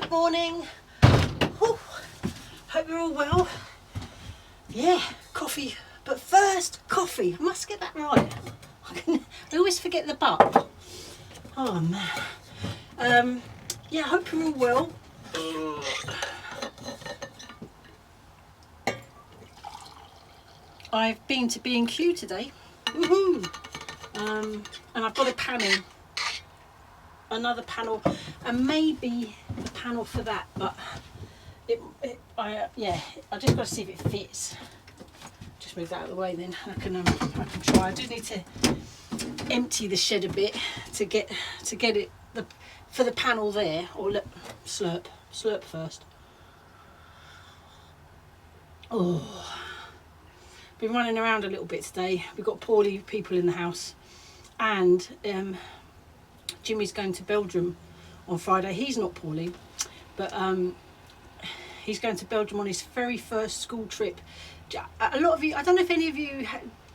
Morning. Whew. Hope you're all well. Yeah, coffee. But first, coffee. I must get that right. I always forget the but. Oh man. Yeah, hope you're all well. I've been to B&Q today. Woohoo! And I've got a panel. Another panel, and maybe the panel for that, but I just got to see if it fits. Just move that out of the way, then I can try. I do need to empty the shed a bit to get it for the panel there. Or look, slurp first. Oh, been running around a little bit today. We've got poorly people in the house, and Jimmy's going to Belgium on Friday. He's not poorly, but he's going to Belgium on his very first school trip. A lot of you, I don't know if any of you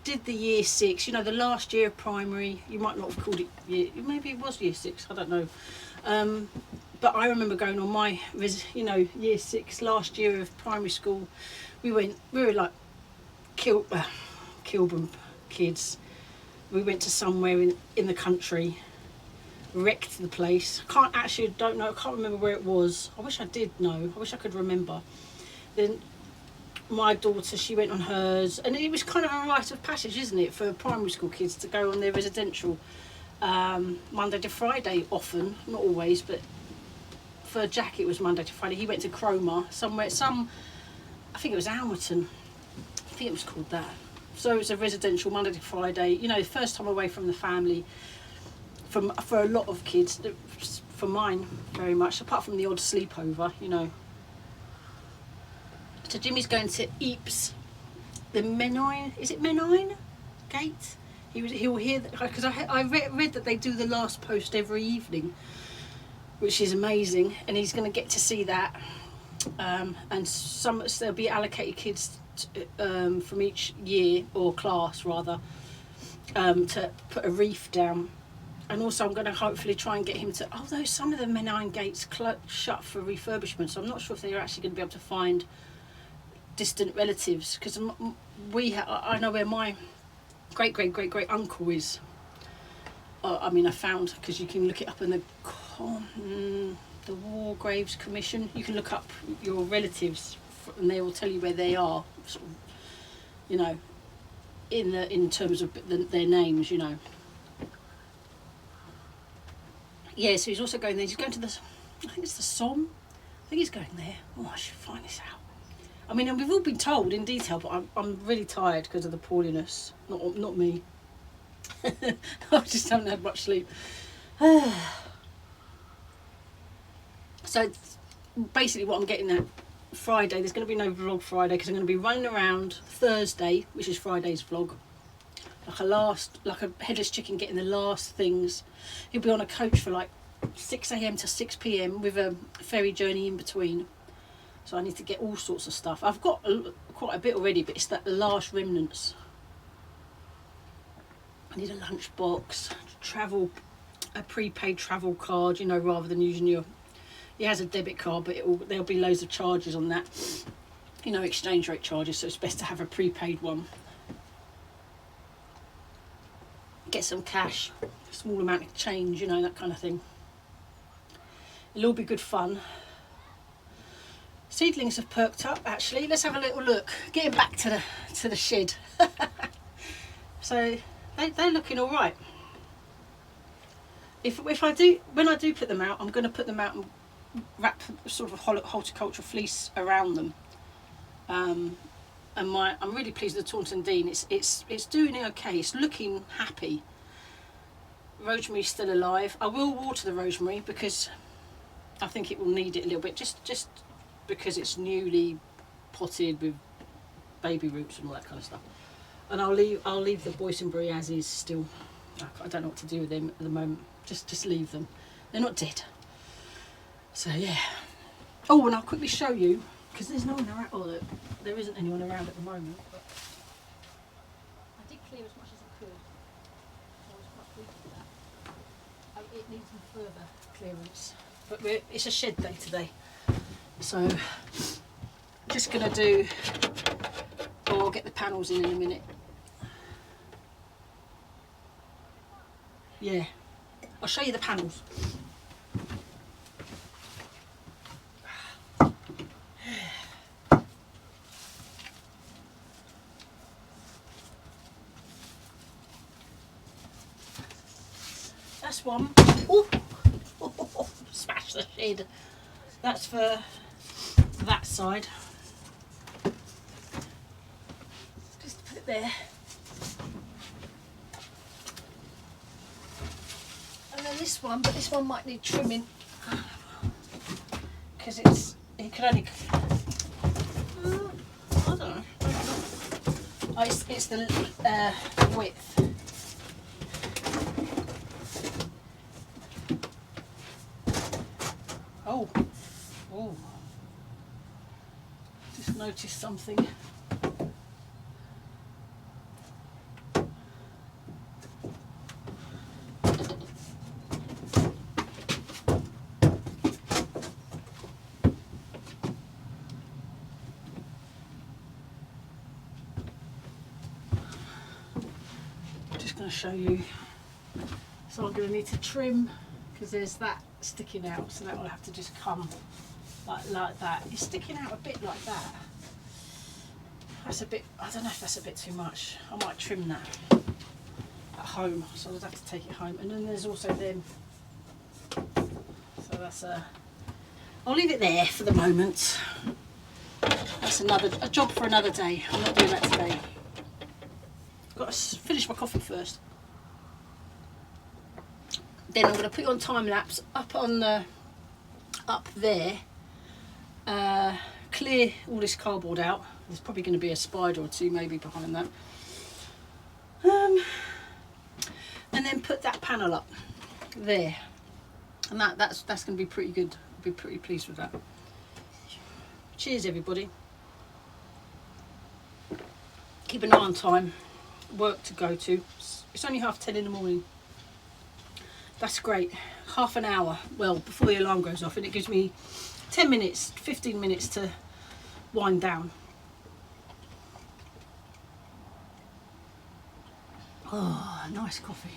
did the year 6, you know, the last year of primary. You might not have called it maybe it was year 6, I don't know. But I remember going on my, year 6, last year of primary school. We were like Kilburn kids. We went to somewhere in the country. Wrecked the place. I can't remember where it was. I wish I did know. I wish I could remember. Then my daughter, she went on hers, and it was kind of a rite of passage, isn't it, for primary school kids to go on their residential Monday to Friday, often, not always, but for Jack it was Monday to Friday. He went to Cromer, I think it was Almerton. I think it was called that. So it was a residential Monday to Friday, you know, first time away from the family. For a lot of kids, for mine very much, apart from the odd sleepover, you know. So Jimmy's going to Ypres, the Menine, is it Menine Gate? He'll hear that, because I read that they do the last post every evening, which is amazing, and he's going to get to see that. And there'll be allocated kids from each year, or class rather, to put a wreath down. And also I'm going to hopefully try and get him to, although some of the Menine gates shut for refurbishment, so I'm not sure if they're actually going to be able to find distant relatives, because I know where my great uncle is. I found, because you can look it up in the War Graves Commission. You can look up your relatives and they will tell you where they are, sort of, you know, in terms of their names, you know. Yeah, so he's also going there. He's going to I think it's the Somme. I think he's going there. Oh, I should find this out. I mean, and we've all been told in detail, but I'm really tired because of the poorliness. Not me. I just haven't had much sleep. So basically what I'm getting at, Friday, there's going to be no vlog Friday because I'm going to be running around Thursday, which is Friday's vlog. Like a headless chicken, getting the last things. He'll be on a coach for like 6 a.m. to 6 p.m. with a ferry journey in between. So I need to get all sorts of stuff. I've got quite a bit already, but it's that last remnants. I need a lunch box, a prepaid travel card, you know, rather than using your. He has a debit card, but there'll be loads of charges on that. You know, exchange rate charges. So it's best to have a prepaid one. Get some cash, a small amount of change, you know, that kind of thing. It'll all be good fun. Seedlings have perked up, actually. Let's have a little look. Getting back to the shed. So they're looking all right. When I do put them out, I'm going to put them out and wrap sort of horticultural fleece around them. And I'm really pleased with the Taunton Dean. It's doing okay. It's looking happy. Rosemary's still alive. I will water the rosemary because I think it will need it a little bit. Just because it's newly potted with baby roots and all that kind of stuff. And I'll leave the boysenberry as is still. I don't know what to do with them at the moment. Just leave them. They're not dead. So yeah. Oh, and I'll quickly show you, because there's no one around. Oh, there isn't anyone around at the moment. But I did clear as much as I could. I was quite pleased with that. It needs some further clearance. But it's a shed day today. So just gonna do, oh, I'll get the panels in a minute. Yeah, I'll show you the panels. That's one. Oh, smash the shed. That's for that side. Just put it there. And then this one, but this one might need trimming because it can only. I don't know. Oh, it's the width. Oh, oh! Just noticed something. Just going to show you. So I'm going to need to trim because there's that sticking out, so that will have to just come like that. It's sticking out a bit like that. That's a bit, I don't know if that's a bit too much. I might trim that at home, so I'll have to take it home. And then there's also them. So that's I'll leave it there for the moment. That's a job for another day. I'm not doing that today. I've got to finish my coffee first. Then I'm going to put you on time lapse up on the up there. Clear all this cardboard out. There's probably going to be a spider or two maybe behind that. And then put that panel up there, and that's going to be pretty good. I'll be pretty pleased with that. Cheers, everybody. Keep an eye on time. Work to go to. It's only 10:30 in the morning. That's great. Half an hour, well, before the alarm goes off, and it gives me 10 minutes, 15 minutes to wind down. Oh, nice coffee.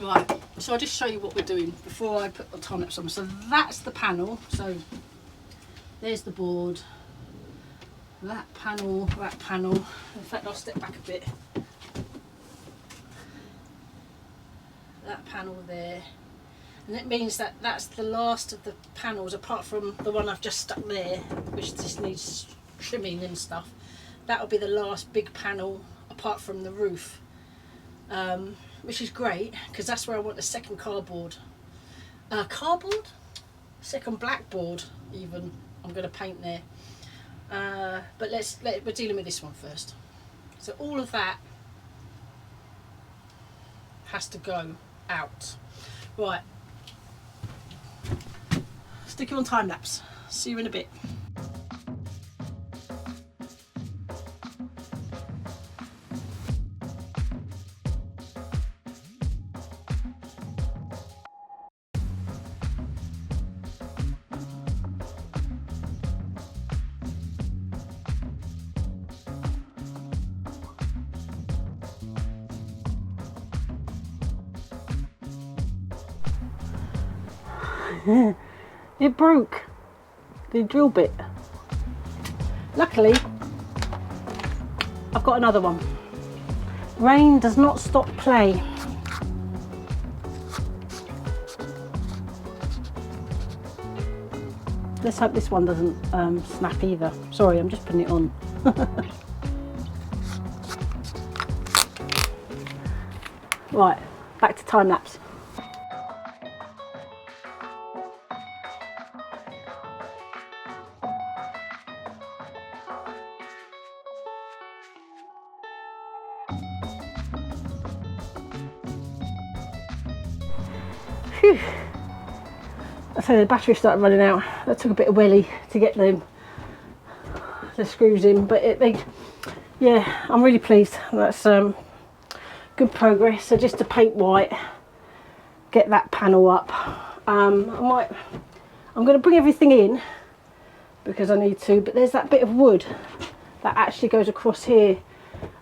Right, so I'll just show you what we're doing before I put the time lapse on. So that's the panel. So there's the board. That panel, that panel. In fact, I'll step back a bit. That panel there. And it means that that's the last of the panels, apart from the one I've just stuck there, which just needs trimming and stuff. That'll be the last big panel, apart from the roof. Which is great, because that's where I want the second cardboard. Second blackboard, even. I'm going to paint there. But we're dealing with this one first. So all of that has to go out. Right. Stick you on time lapse. See you in a bit. It broke the drill bit. Luckily, I've got another one. Rain does not stop play. Let's hope this one doesn't snap either. Sorry, I'm just putting it on. Right, back to time lapse. Phew. So the battery started running out. That took a bit of welly to get the screws in, but yeah, I'm really pleased. That's good progress. So just to paint white, get that panel up. I'm going to bring everything in because I need to, but there's that bit of wood that actually goes across here.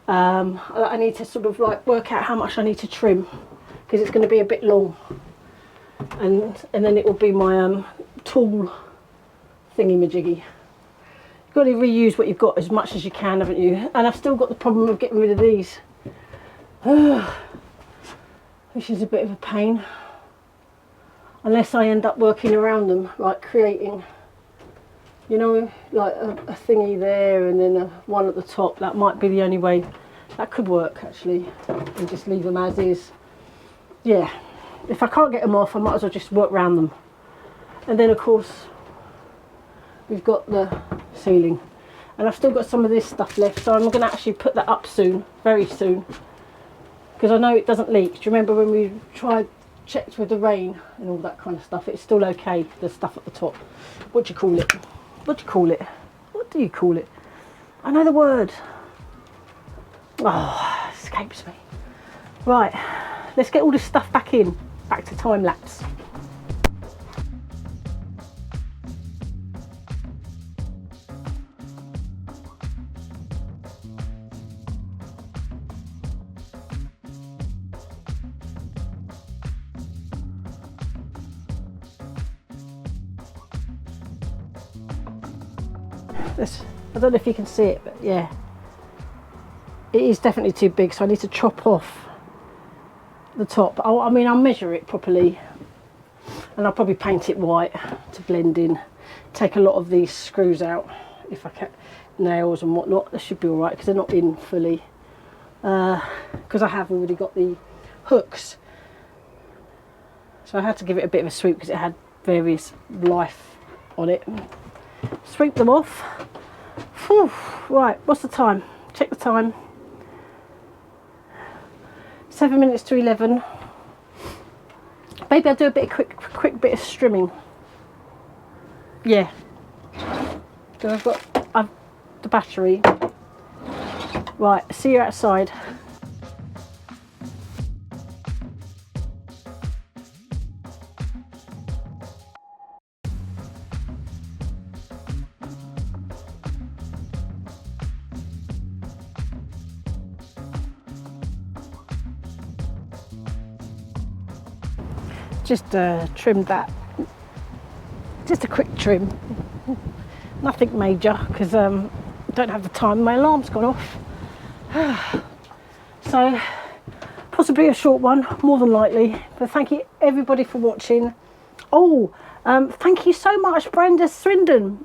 I need to sort of like work out how much I need to trim because it's going to be a bit long, and then it will be my tool thingy-majiggy. You've got to reuse what you've got as much as you can, haven't you? And I've still got the problem of getting rid of these, which is a bit of a pain. Unless I end up working around them, like creating, you know, like a thingy there and then one at the top. That might be the only way. That could work actually, and just leave them as is. Yeah, if I can't get them off, I might as well just work around them. And then of course we've got the ceiling, and I've still got some of this stuff left, so I'm going to actually put that up soon, very soon, because I know it doesn't leak. Do you remember when we checked with the rain and all that kind of stuff? It's still okay, the stuff at the top. What do you call it? What do you call it? What do you call it? I know the word. Oh, it escapes me. Right, let's get all this stuff back in, back to time lapse. I don't know if you can see it, but yeah, it is definitely too big, so I need to chop off the top. I mean, I'll measure it properly, and I'll probably paint it white to blend in. Take a lot of these screws out, if I can, nails and whatnot. They should be all right because they're not in fully, because I have already got the hooks, so I had to give it a bit of a sweep because it had various life on it. Sweep them off. Whew. Right, what's the time? Check the time. 7 minutes to 11. Maybe I'll do a bit of quick bit of strimming. Yeah. So I've got the battery. Right, see you outside. Just trimmed that, just a quick trim, nothing major because I don't have the time, my alarm's gone off. So possibly a short one, more than likely, but thank you everybody for watching. Oh, thank you so much, Brenda Swinden,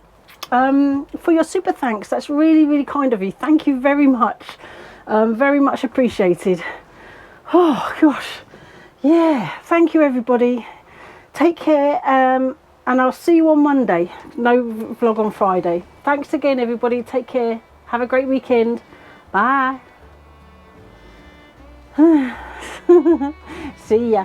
for your super thanks. That's really, really kind of you. Thank you very much, very much appreciated. Oh gosh. Yeah, thank you everybody. Take care, and I'll see you on Monday. No vlog on Friday. Thanks again everybody. Take care. Have a great weekend. Bye. See ya.